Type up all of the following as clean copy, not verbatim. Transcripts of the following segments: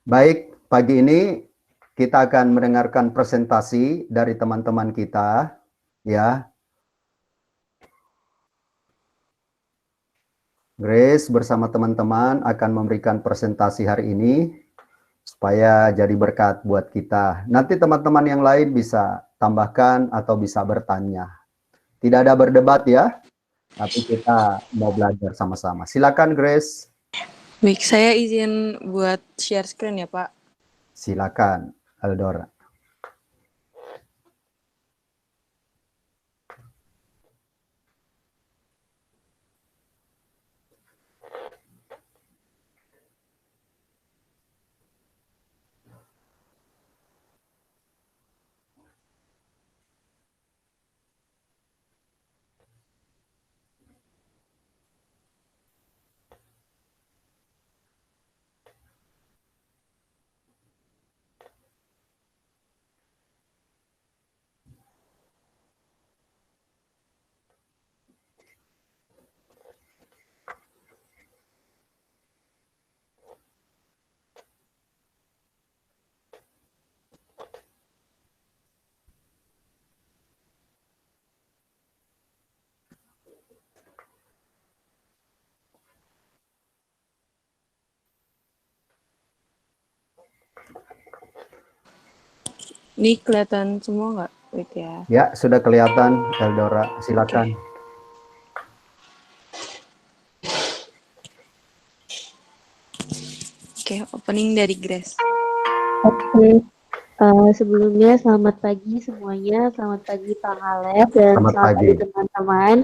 Baik, pagi ini kita akan mendengarkan presentasi dari teman-teman kita, ya. Grace bersama teman-teman akan memberikan presentasi hari ini supaya jadi berkat buat kita. Nanti teman-teman yang lain bisa tambahkan atau bisa bertanya. Tidak ada berdebat ya, tapi kita mau belajar sama-sama. Silakan Grace. Baik, saya izin buat share screen ya, Pak. Silakan Eldora. Ini kelihatan semua nggak? Wait ya. Ya, sudah kelihatan Eldora. Silakan. Oke, opening dari Grace. Oke, sebelumnya selamat pagi semuanya, selamat pagi Pak Halep dan Selamat selamat pagi. pagi teman-teman.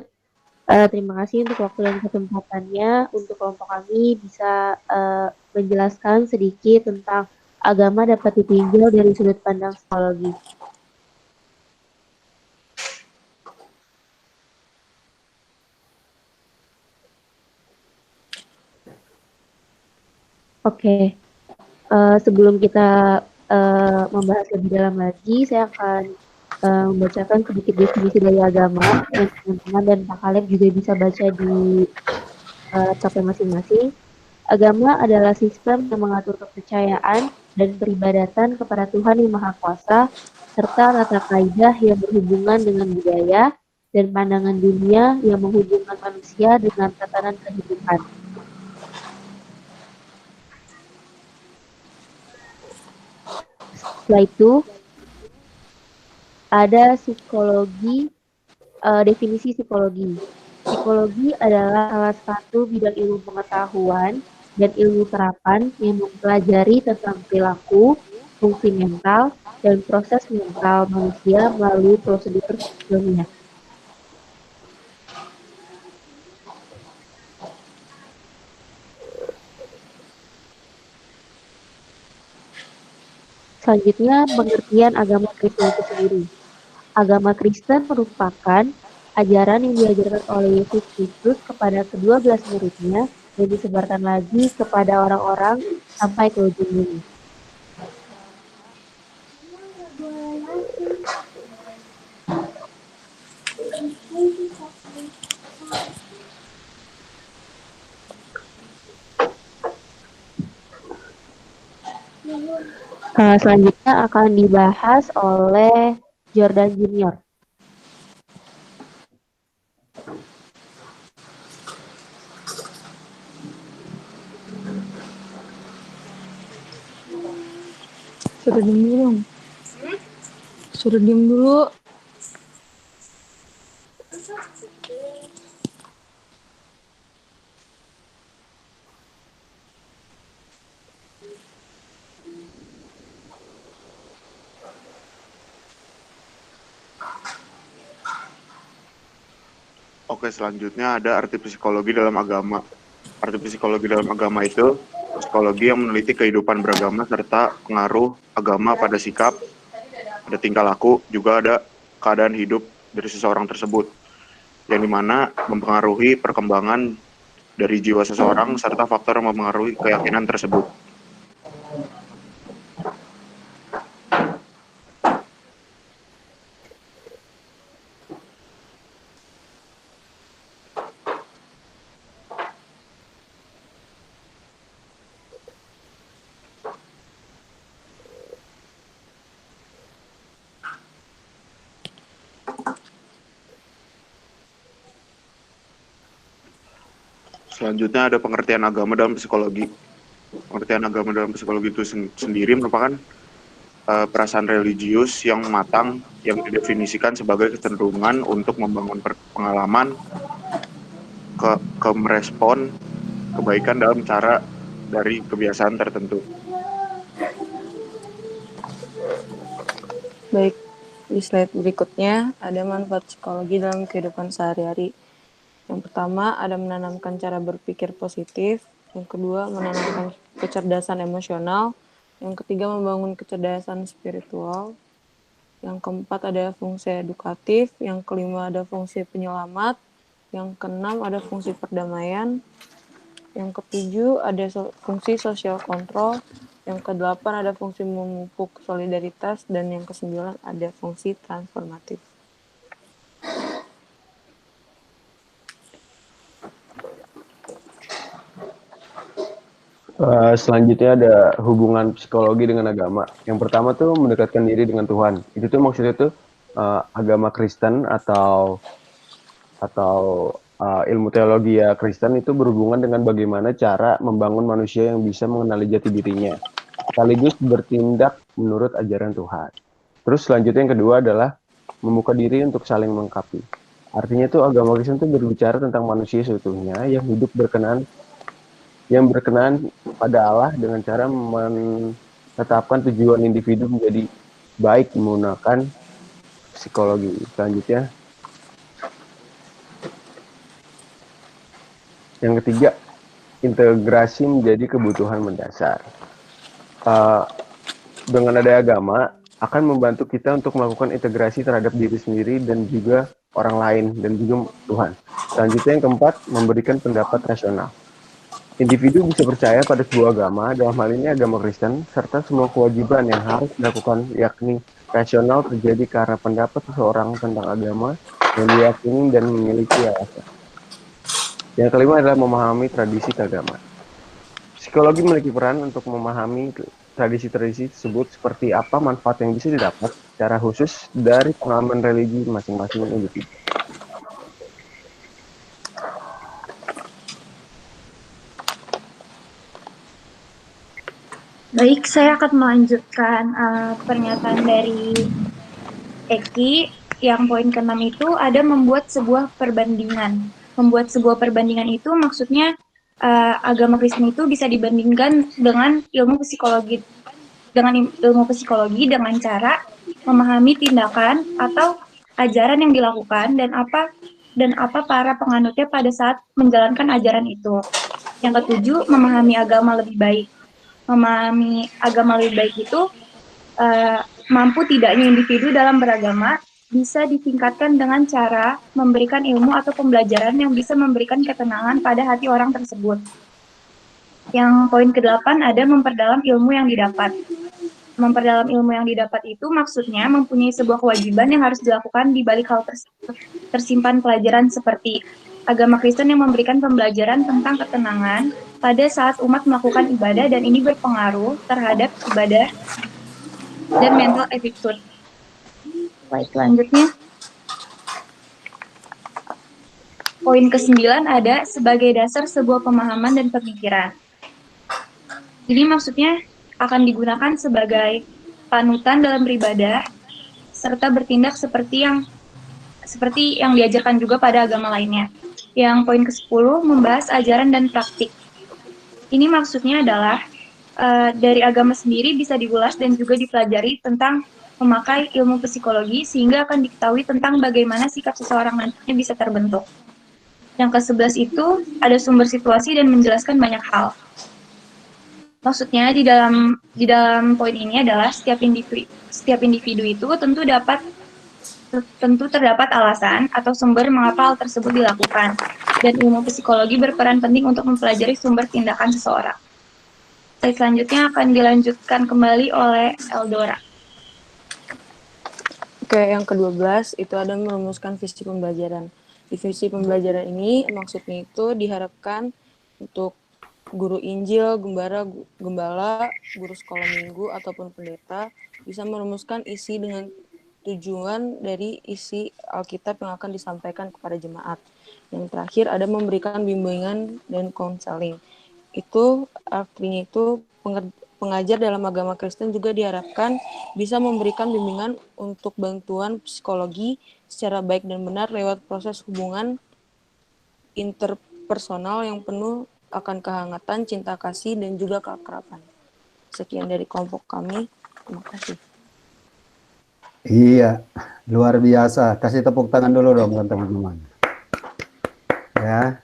Terima kasih untuk waktu dan kesempatannya untuk kelompok kami bisa menjelaskan sedikit tentang agama dapat ditinjau dari sudut pandang psikologi. Oke, sebelum kita membahas lebih dalam lagi, saya akan membacakan sedikit definisi dari agama yang teman-teman dan Pak Halep juga bisa baca di laptopnya masing-masing. Agama adalah sistem yang mengatur kepercayaan dan peribadatan kepada Tuhan Yang Maha Kuasa, serta tata kaidah yang berhubungan dengan budaya dan pandangan dunia yang menghubungkan manusia dengan tatanan kehidupan. Setelah itu, ada definisi psikologi. Psikologi adalah salah satu bidang ilmu pengetahuan dan ilmu terapan yang mempelajari tentang perilaku, fungsi mental, dan proses mental manusia melalui prosedur ilmiah. Selanjutnya, pengertian agama Kristen itu sendiri. Agama Kristen merupakan ajaran yang diajarkan oleh Yesus Kristus kepada kedua belas muridnya dan disebarkan lagi kepada orang-orang sampai ke ujung bumi. Selanjutnya akan dibahas oleh Jordan Junior. Suruh diem dulu dong. Suruh diem dulu. Oke, selanjutnya ada arti psikologi dalam agama. Arti psikologi dalam agama itu psikologi yang meneliti kehidupan beragama serta pengaruh agama pada sikap, ada tingkah laku, juga ada keadaan hidup dari seseorang tersebut, yang dimana mempengaruhi perkembangan dari jiwa seseorang serta faktor yang mempengaruhi keyakinan tersebut. Selanjutnya ada pengertian agama dalam psikologi. Pengertian agama dalam psikologi itu sendiri merupakan perasaan religius yang matang yang didefinisikan sebagai kecenderungan untuk membangun pengalaman ke merespon kebaikan dalam cara dari kebiasaan tertentu. Baik, di slide berikutnya ada manfaat psikologi dalam kehidupan sehari-hari. Yang pertama, ada menanamkan cara berpikir positif. Yang kedua, menanamkan kecerdasan emosional. Yang ketiga, membangun kecerdasan spiritual. Yang keempat, ada fungsi edukatif. Yang kelima, ada fungsi penyelamat. Yang keenam, ada fungsi perdamaian. Yang ketujuh, ada fungsi social control. Yang kedelapan, ada fungsi memupuk solidaritas. Dan yang kesembilan, ada fungsi transformatif. Selanjutnya ada hubungan psikologi dengan agama. Yang pertama tuh mendekatkan diri dengan Tuhan. Itu tuh maksudnya tuh agama Kristen atau ilmu teologi ya Kristen itu berhubungan dengan bagaimana cara membangun manusia yang bisa mengenali jati dirinya, sekaligus bertindak menurut ajaran Tuhan. Terus selanjutnya yang kedua adalah membuka diri untuk saling melengkapi. Artinya tuh agama Kristen tuh berbicara tentang manusia seutuhnya yang hidup berkenan pada Allah dengan cara menetapkan tujuan individu menjadi baik menggunakan psikologi. Selanjutnya, yang ketiga, integrasi menjadi kebutuhan mendasar. Dengan ada agama akan membantu kita untuk melakukan integrasi terhadap diri sendiri dan juga orang lain dan juga Tuhan. Selanjutnya yang keempat, memberikan pendapat rasional. Individu bisa percaya pada sebuah agama, dalam hal ini agama Kristen, serta semua kewajiban yang harus dilakukan, yakni rasional terjadi karena pendapat seseorang tentang agama yang diyakini dan memiliki alasan. Yang kelima adalah memahami tradisi keagamaan. Psikologi memiliki peran untuk memahami tradisi-tradisi tersebut seperti apa manfaat yang bisa didapat secara khusus dari pengalaman religi masing-masing individu. Baik, saya akan melanjutkan pernyataan dari Eki. Yang poin ke-6 itu ada membuat sebuah perbandingan. Membuat sebuah perbandingan itu maksudnya agama Kristen itu bisa dibandingkan dengan ilmu psikologi dengan cara memahami tindakan atau ajaran yang dilakukan dan apa para penganutnya pada saat menjalankan ajaran itu. Yang ketujuh, memahami agama lebih baik. Memahami agama lebih baik itu mampu tidaknya individu dalam beragama bisa ditingkatkan dengan cara memberikan ilmu atau pembelajaran yang bisa memberikan ketenangan pada hati orang tersebut. Yang poin ke-8 ada memperdalam ilmu yang didapat. Memperdalam ilmu yang didapat itu maksudnya mempunyai sebuah kewajiban yang harus dilakukan di balik hal tersebut. Tersimpan pelajaran seperti agama Kristen yang memberikan pembelajaran tentang ketenangan pada saat umat melakukan ibadah dan ini berpengaruh terhadap ibadah dan mental attitude. Baik, selanjutnya. Poin ke-9 ada sebagai dasar sebuah pemahaman dan pemikiran. Ini maksudnya akan digunakan sebagai panutan dalam beribadah serta bertindak seperti yang diajarkan juga pada agama lainnya. Yang poin ke-10 membahas ajaran dan praktik. Ini maksudnya adalah dari agama sendiri bisa diulas dan juga dipelajari tentang memakai ilmu psikologi sehingga akan diketahui tentang bagaimana sikap seseorang nantinya bisa terbentuk. Yang ke-11 itu ada sumber situasi dan menjelaskan banyak hal. Maksudnya di dalam poin ini adalah setiap individu itu tentu terdapat alasan atau sumber mengapa hal tersebut dilakukan. Dan ilmu psikologi berperan penting untuk mempelajari sumber tindakan seseorang. Slide selanjutnya akan dilanjutkan kembali oleh Eldora. Oke, yang ke-12 itu ada merumuskan visi pembelajaran. Di visi pembelajaran ini maksudnya itu diharapkan untuk guru Injil, gembala, guru sekolah minggu, ataupun pendeta bisa merumuskan isi dengan tujuan dari isi Alkitab yang akan disampaikan kepada jemaat. Yang terakhir ada memberikan bimbingan dan konseling. Itu artinya itu pengajar dalam agama Kristen juga diharapkan bisa memberikan bimbingan untuk bantuan psikologi secara baik dan benar lewat proses hubungan interpersonal yang penuh akan kehangatan, cinta kasih, dan juga keakraban. Sekian dari kelompok kami. Terima kasih. Iya, luar biasa. Kasih tepuk tangan dulu dong teman-teman. Ya,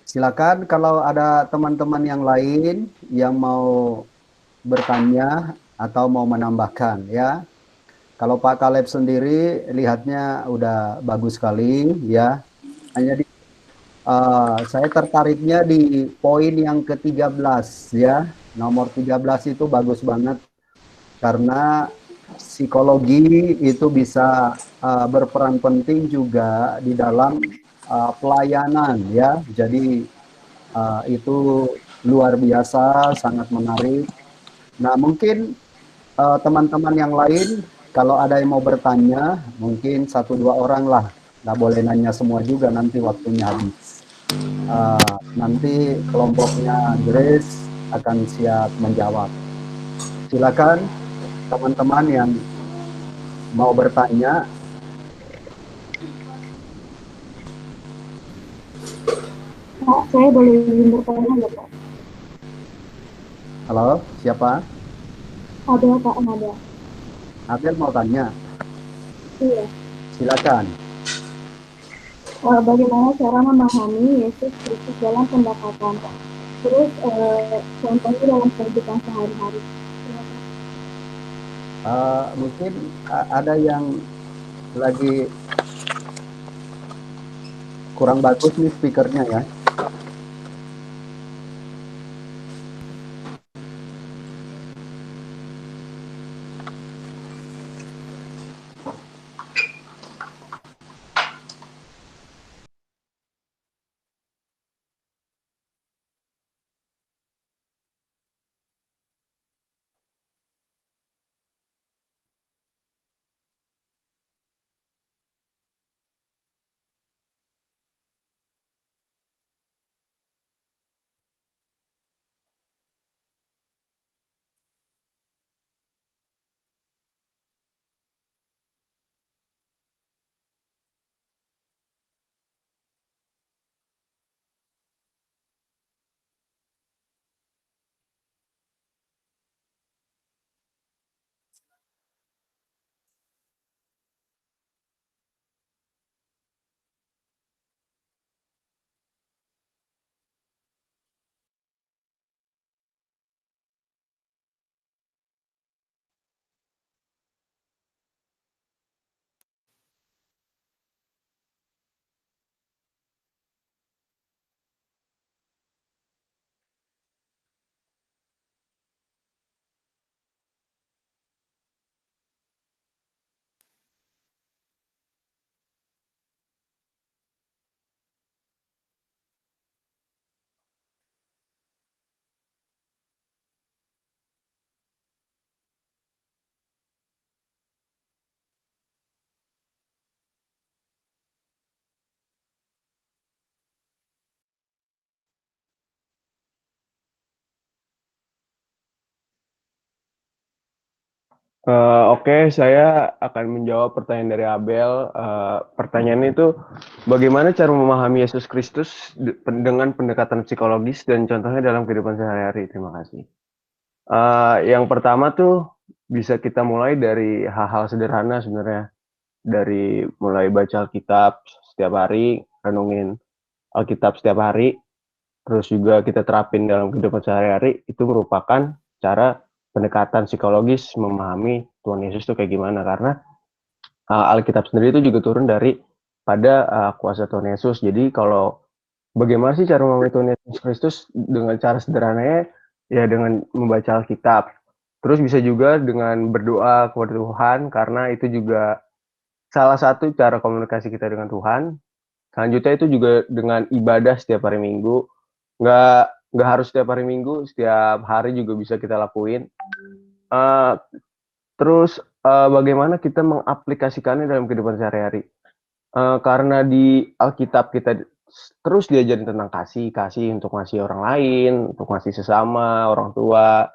silakan kalau ada teman-teman yang lain yang mau bertanya atau mau menambahkan ya. Kalau Pak Kaleb sendiri lihatnya udah bagus sekali ya. Hanya saya tertariknya di poin yang ke-13 ya. Nomor 13 itu bagus banget karena psikologi itu bisa berperan penting juga di dalam pelayanan ya. Jadi itu luar biasa, sangat menarik. Nah, mungkin teman-teman yang lain kalau ada yang mau bertanya, mungkin 1-2 orang lah. Nggak boleh nanya semua juga, nanti waktunya habis. Nanti kelompoknya Grace akan siap menjawab. Silakan teman-teman yang mau bertanya. Pak, saya boleh izin bertanya nggak, Pak? Halo, siapa? Ada, Pak, ada. Abel mau tanya. Iya. Silakan. Bagaimana cara memahami Yesus Kristus dalam pendekatan, Pak? Terus contohnya dalam kehidupan sehari-hari. Mungkin ada yang lagi kurang bagus nih speakernya ya. Oke, saya akan menjawab pertanyaan dari Abel. Pertanyaannya itu, bagaimana cara memahami Yesus Kristus dengan pendekatan psikologis dan contohnya dalam kehidupan sehari-hari? Terima kasih. Yang pertama tuh bisa kita mulai dari hal-hal sederhana sebenarnya. Dari mulai baca Alkitab setiap hari, renungin Alkitab setiap hari, terus juga kita terapin dalam kehidupan sehari-hari, itu merupakan cara pendekatan psikologis memahami Tuhan Yesus itu kayak gimana. Karena Alkitab sendiri itu juga turun dari pada kuasa Tuhan Yesus. Jadi kalau bagaimana sih cara memahami Tuhan Yesus Kristus dengan cara sederhananya, ya dengan membaca Alkitab. Terus bisa juga dengan berdoa kepada Tuhan, karena itu juga salah satu cara komunikasi kita dengan Tuhan. Selanjutnya itu juga dengan ibadah setiap hari Minggu. Nggak harus setiap hari Minggu, setiap hari juga bisa kita lakuin. Terus bagaimana kita mengaplikasikannya dalam kehidupan sehari-hari. Karena di Alkitab kita terus diajarin tentang kasih untuk ngasih orang lain, untuk ngasih sesama, orang tua,